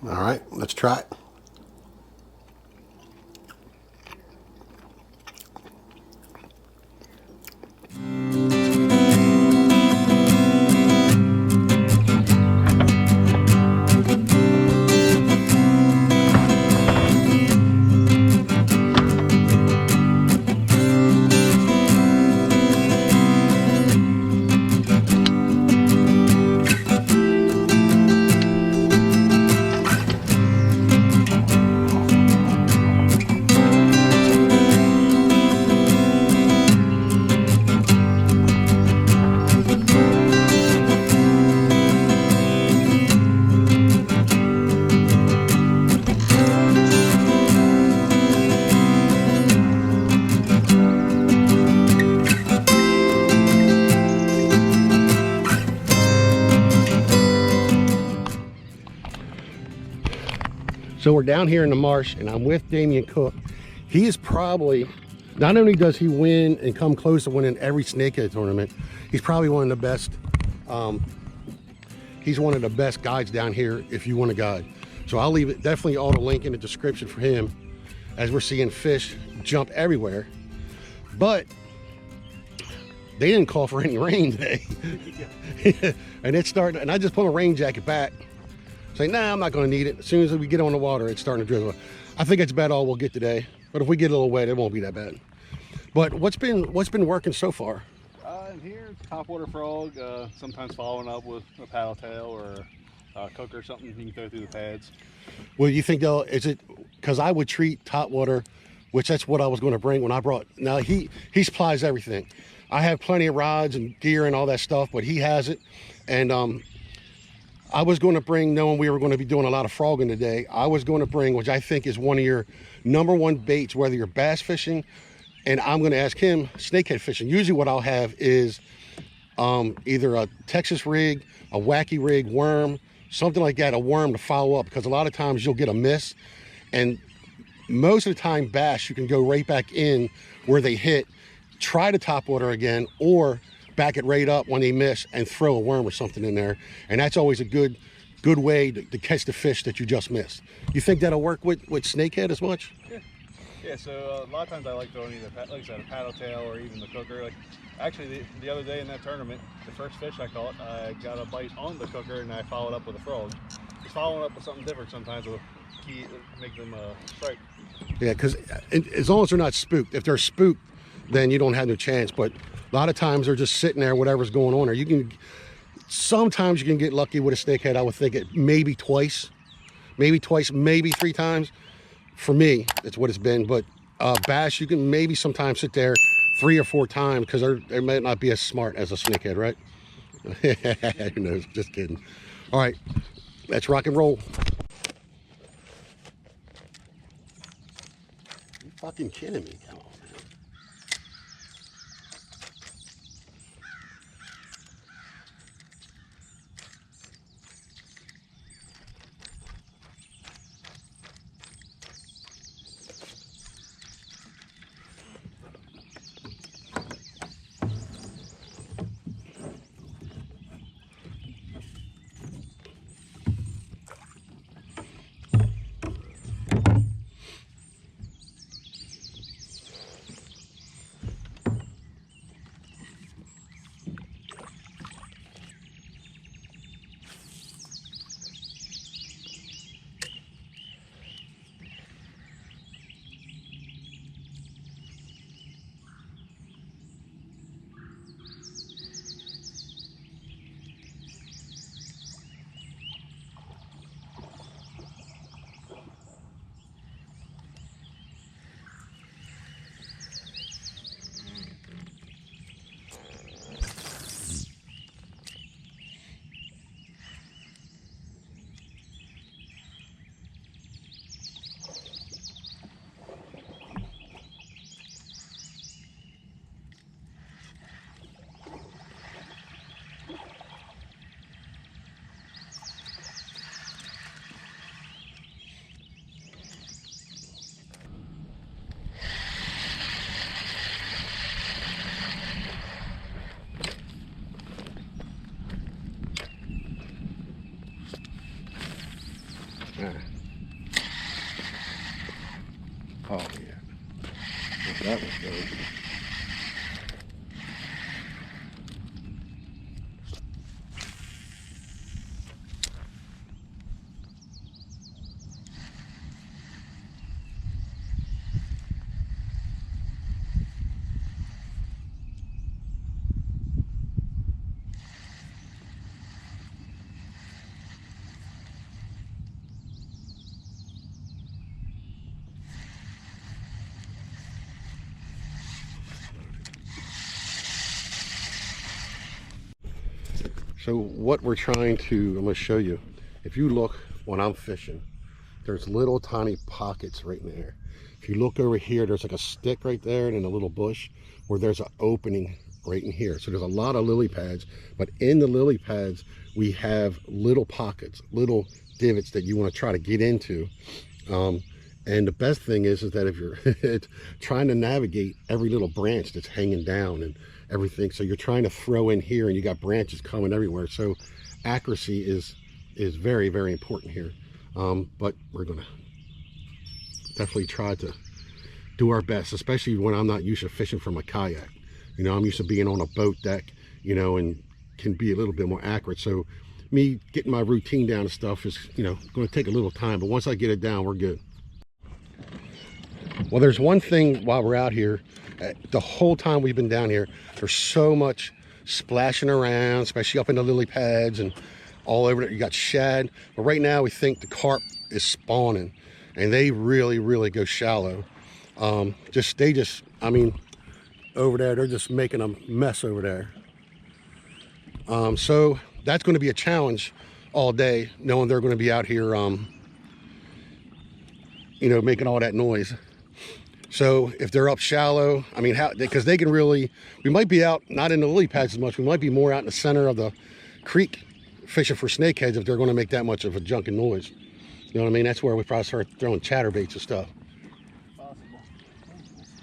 All right, let's try it. So we're down here in the marsh, and I'm with Damien Cook. He is probably, not only does he win and come close to winning every snakehead tournament, he's probably one of the best. He's one of the best guides down here if you want a guide. So I'll leave it definitely all the link in the description for him, as we're seeing fish jump everywhere. But they didn't call for any rain today. And it's starting, and I just put my rain jacket back. Say, nah, I'm not going to need it. As soon as we get on the water, it's starting to drizzle. I think it's about all we'll get today. But if we get a little wet, it won't be that bad. But what's been working so far? In here, topwater frog. Sometimes following up with a paddle tail or a cooker or something you can throw through the pads. Well, you think though, is it because I would treat topwater, which that's what I was going to bring when I brought. Now he supplies everything. I have plenty of rods and gear and all that stuff, but he has it. And I was going to bring, knowing we were going to be doing a lot of frogging today, I was going to bring, which I think is one of your #1 baits, whether you're bass fishing, and I'm going to ask him snakehead fishing. Usually what I'll have is either a Texas rig, a wacky rig, worm, something like that, a worm to follow up, because a lot of times you'll get a miss, and most of the time bass, you can go right back in where they hit, try to topwater again, or back it right up when they miss and throw a worm or something in there. And that's always a good way to catch the fish that you just missed. You think that'll work with snakehead as much? Yeah, so a lot of times I like throwing either, like I said, a paddle tail or even the cooker. Like actually the other day in that tournament, the first fish I caught, I got a bite on the cooker and I followed up with a frog. Just following up with something different sometimes will make them strike. Yeah, because as long as they're not spooked. If they're spooked, then you don't have no chance. But a lot of times they're just sitting there, whatever's going on. Or sometimes you can get lucky with a snakehead. I would think it maybe twice, maybe 3 times. For me, that's what it's been. But bass, you can maybe sometimes sit there 3 or 4 times, because they might not be as smart as a snakehead, right? Who knows? Just kidding. All right, let's rock and roll. You fucking kidding me? Come on, man. Ah. Oh yeah, that was good. So what we're trying to, I'm going to show you. If you look when I'm fishing, there's little tiny pockets right in there. If you look over here, there's like a stick right there and then a little bush where there's an opening right in here. So there's a lot of lily pads, but in the lily pads, we have little pockets, little divots that you want to try to get into. And the best thing is that if you're trying to navigate every little branch that's hanging down and everything, so you're trying to throw in here and you got branches coming everywhere. So accuracy is very, very important here. But we're gonna definitely try to do our best, especially when I'm not used to fishing from a kayak. You know, I'm used to being on a boat deck, you know, and can be a little bit more accurate. So me getting my routine down and stuff is, you know, going to take a little time, but once I get it down, we're good. Well, there's one thing while we're out here, the whole time we've been down here, there's so much splashing around, especially up in the lily pads and all over there. You got shad, but right now we think the carp is spawning, and they really, really go shallow. I mean, over there, they're just making a mess over there. So that's going to be a challenge all day, knowing they're going to be out here, you know, making all that noise. So if they're up shallow, I mean, because they can really, we might be out, not in the lily pads as much, we might be more out in the center of the creek fishing for snakeheads if they're going to make that much of a junking noise. You know what I mean? That's where we probably start throwing chatterbaits and stuff. Possible.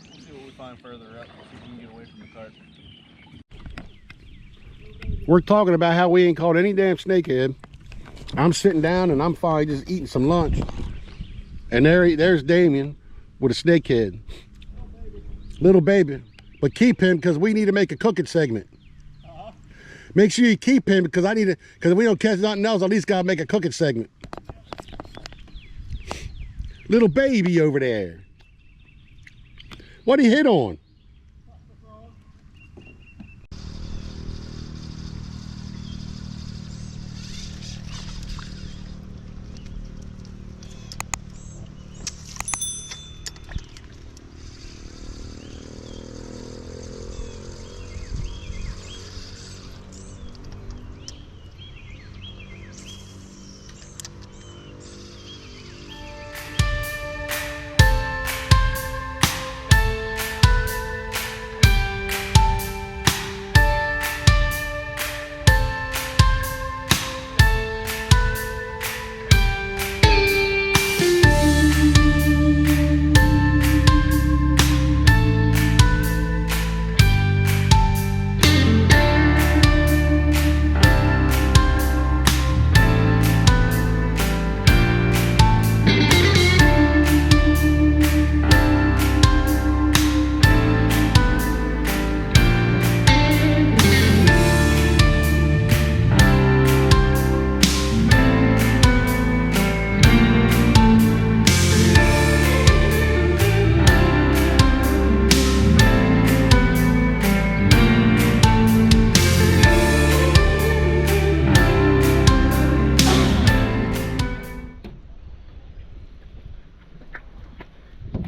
We'll see what we find further up, if we can get away from the carp. We're talking about how we ain't caught any damn snakehead. I'm sitting down and I'm fine just eating some lunch. And there's Damien with a snakehead. Little baby. But keep him because we need to make a cooking segment. Make sure you keep him because because if we don't catch nothing else, at least gotta make a cooking segment. Little baby over there. What he hit on?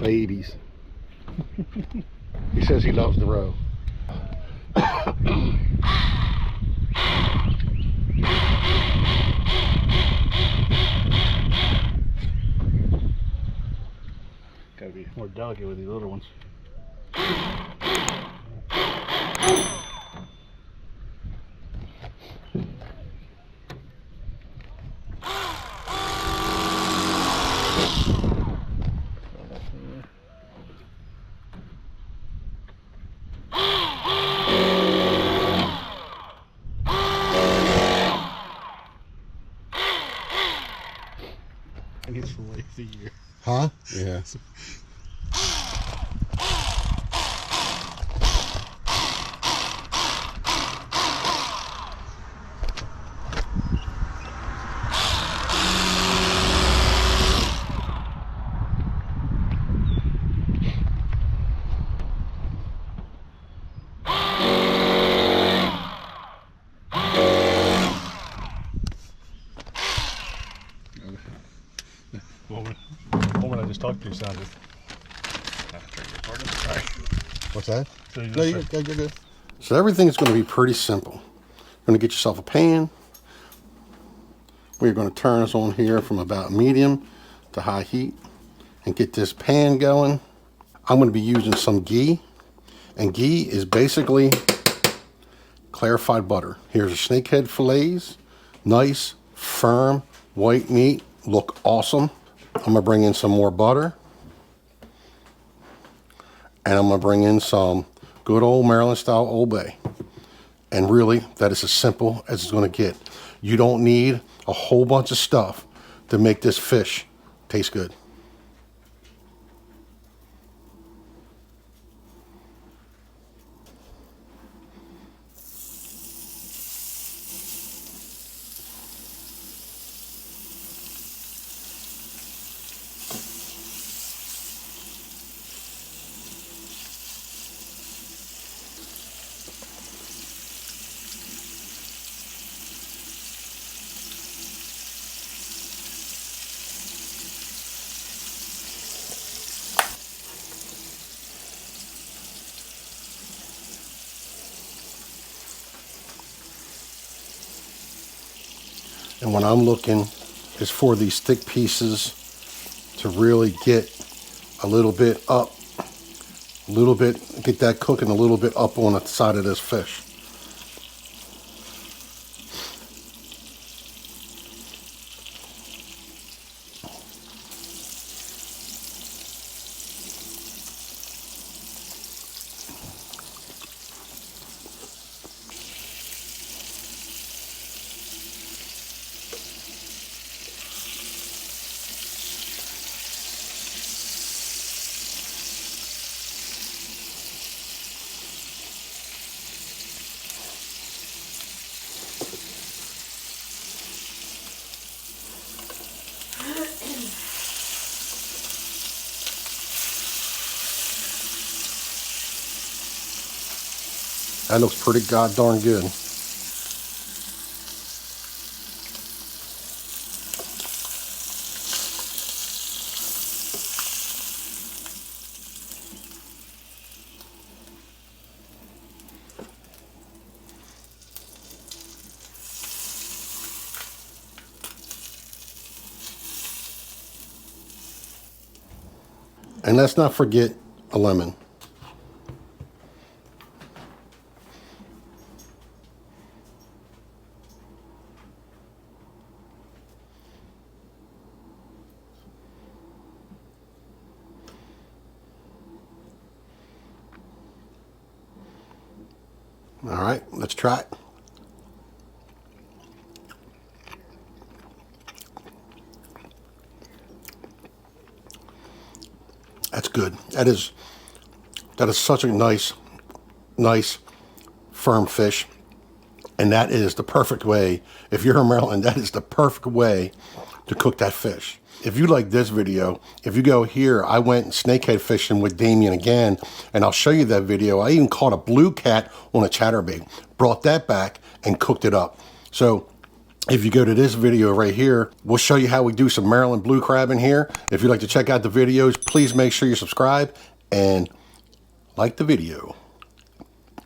Babies. He says he loves the row. Gotta be more delicate with these little ones. I need to lay the year. Huh? Yeah. Woman I just talked to sounded. Sorry. What's that? So No, you're good. So everything's going to be pretty simple. You're going to get yourself a pan. We're going to turn this on here from about medium to high heat and get this pan going. I'm going to be using some ghee, and ghee is basically clarified butter. Here's a snakehead fillets, nice, firm, white meat, look awesome. I'm going to bring in some more butter, and I'm going to bring in some good old Maryland style Old Bay. And really, that is as simple as it's going to get. You don't need a whole bunch of stuff to make this fish taste good. And what I'm looking is for these thick pieces to really get a little bit up, get that cooking a little bit up on the side of this fish. That looks pretty god darn good. And let's not forget a lemon. All right, let's try it. That's good. That is such a nice, firm fish. And that is the perfect way, if you're in Maryland, that is the perfect way to cook that fish. If you like this video, if you go here, I went snakehead fishing with Damien again, and I'll show you that video. I even caught a blue cat on a chatterbait, brought that back and cooked it up. So if you go to this video right here, we'll show you how we do some Maryland blue crab in here. If you'd like to check out the videos, please make sure you subscribe and like the video.